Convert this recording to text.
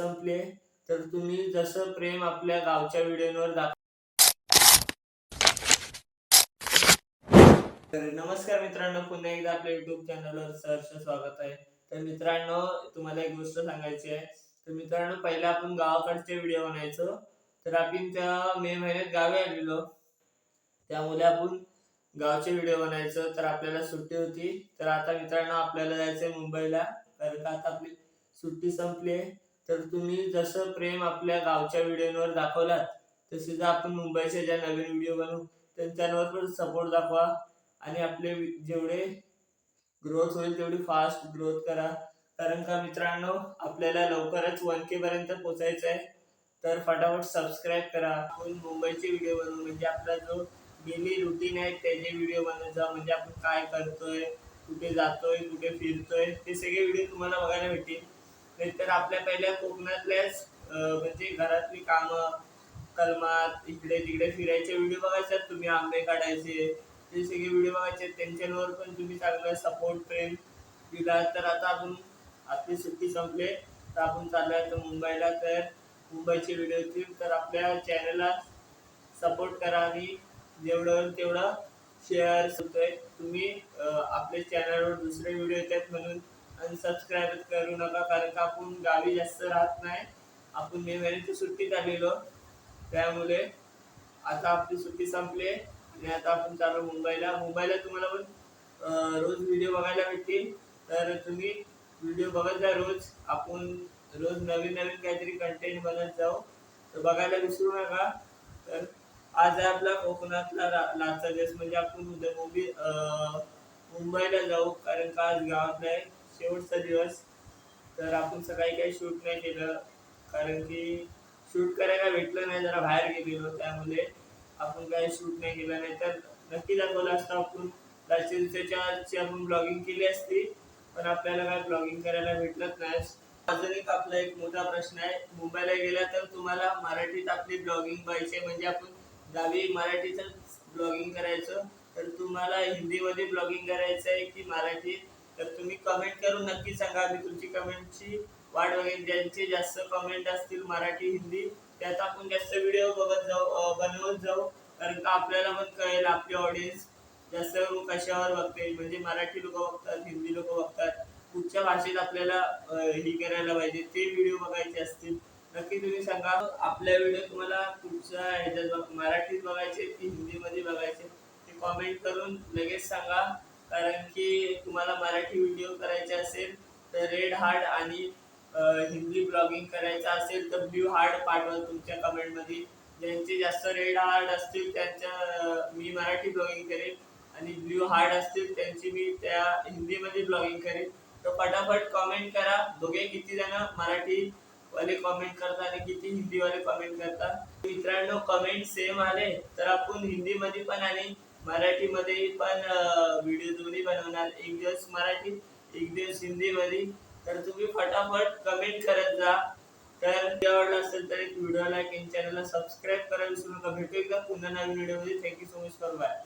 संपले तर तुम्ही जसं प्रेम आपल्या गावच्या व्हिडिओवर तर नमस्कार मित्रांनो, पुन्हा एकदा आपल्या युट्यूब चॅनलवर सहर्ष स्वागत आहे. तर मित्रांनो, तुम्हाला एक गोष्ट सांगायची आहे. तर मित्रांनो, पहिला आपण गावाकडचे व्हिडिओ बनायचो. तर आपण त्या मे महिन्यात गावी आलेलो, त्यामुळे आपण गावचे व्हिडिओ बनायचो. तर आपल्याला सुट्टी होती. तर आता मित्रांनो, आपल्याला जायचंय मुंबईला, कारण का आता आपली सुट्टी संपली. तर तुम्ही जसं प्रेम आपल्या गावच्या व्हिडिओवर दाखवलात, तसेच आपण मुंबईचे ज्या नवीन व्हिडिओ बनवू त्यांच्यावर पण सपोर्ट दाखवा आणि आपले जेवढे ग्रोथ होईल तेवढी फास्ट ग्रोथ करा. कारण का मित्रांनो, आपल्याला लवकरच 1K पर्यंत पोहोचायचं आहे. तर फटाफट सबस्क्राईब करा. आपण मुंबईचे व्हिडिओ बनवू, म्हणजे आपला जो डेली रुटीन आहे त्याचे व्हिडिओ बनवत जा. म्हणजे आपण काय करतोय, कुठे जातोय, कुठे फिरतोय, ते सगळे व्हिडिओ तुम्हाला बघायला भेटतील. नाहीतर आपल्या पहिल्या कोकणातल्याच म्हणजे घरातली कामं, कलमात इकडे तिकडे फिरायचे व्हिडिओ बघायचे, तुम्ही आंबे काढायचे, ते सगळे व्हिडिओ बघायचे. त्यांच्यावर पण तुम्ही चांगला सपोर्ट प्रेम दिला. तर आता आपण आपली सुट्टी संपले, तर आपण चाललोय आता मुंबईला. तर मुंबईचे व्हिडिओ येतील, तर आपल्या चॅनलला सपोर्ट करा आणि जेवढं होईल तेवढं शेअर होतोय. तुम्ही आपल्या चॅनलवर दुसरे व्हिडिओ येतात म्हणून अनसबस्क्राईब करू नका, कारण का आपण गावी जास्त राहत नाही. आपण मे महिन्याची सुट्टीत आलेलो, त्यामुळे आता आपली सुट्टी संपली आणि आता आपण चालू मुंबईला. मुंबईला तुम्हाला पण रोज व्हिडिओ बघायला भेटतील. तर तुम्ही व्हिडिओ बघत जा रोज. आपण रोज नवीन नवीन काहीतरी कंटेंट बनत जाऊ, तर बघायला विसरू नका. तर आज आहे आपला कोकणातला लाचा दिवस, म्हणजे आपण उद्या मुंबईला जाऊ, कारण का आज गावात नाही, शेवटचा दिवस. तर आपण सकाळी काही शूट नाही केलं, कारण की शूट करायला भेटलं नाही, जरा बाहेर गेलेलो, त्यामुळे आपण काही शूट नाही केलं. नाही तर नक्की दाखवलं असतं आपण. लास्टच्या दिवसाची आपण ब्लॉगिंग केली असती, पण आपल्याला काय ब्लॉगिंग करायला भेटलंच नाही. अजून एक आपला एक मोठा प्रश्न आहे, मुंबईला गेला तर तुम्हाला मराठीत आपली ब्लॉगिंग पाहिजे, म्हणजे आपण गावी मराठीतच ब्लॉगिंग करायचं. तर तुम्हाला हिंदीमध्ये ब्लॉगिंग करायचं आहे की मराठी, तर तुम्ही कमेंट करून नक्की सांगा. मी तुमची कमेंटची वाट बघेन. ज्यांचे जास्त कमेंट असतील मराठी हिंदी, त्यात आपण जास्त व्हिडिओ बघत जाऊ, बनवत जाऊ. कारण का आपल्याला पण कळेल आपली ऑडियन्स जास्त कशावर बघते, म्हणजे मराठी लोक बघतात, हिंदी लोक बघतात, कुठच्या भाषेत आपल्याला ही करायला पाहिजे, ते व्हिडिओ बघायचे असतील. नक्की तुम्ही सांगा, आपल्या व्हिडिओ तुम्हाला कुठच्या ह्याच्यात मराठीत बघायचे की हिंदीमध्ये बघायचे, ते कॉमेंट करून लगेच सांगा. कारण की तुम्हाला मराठी व्हिडिओ करायचे असेल तर रेड हार्ट आणि हिंदी ब्लॉगिंग करायचं असेल तर ब्ल्यू हार्ट पाठवा तुमच्या कमेंटमध्ये. ज्यांचे जास्त रेड हार्ट असतील त्यांच्या मी मराठी ब्लॉगिंग करेन, आणि ब्ल्यू हार्ट असतील त्यांची मी त्या हिंदीमध्ये ब्लॉगिंग करेन. तर फटाफट कॉमेंट करा, बघे किती जण मराठी वाले कमेंट करतात आणि किती हिंदी वाले कमेंट करतात. मित्रांनो, कमेंट सेम आले तर आपण हिंदीमध्ये पण आणि मराठीमध्ये पण व्हिडिओ दोन्ही बनवणार, एक दिवस मराठी एक दिवस हिंदीमध्ये. तर तुम्ही फटाफट कमेंट करत जा. तर आवडला असेल तर एक व्हिडिओ लाईक आणि चॅनलला सबस्क्राईब करायला विसरू नका. भेटू एकदा पुन्हा नवीन व्हिडिओमध्ये. Thank you so much for bye.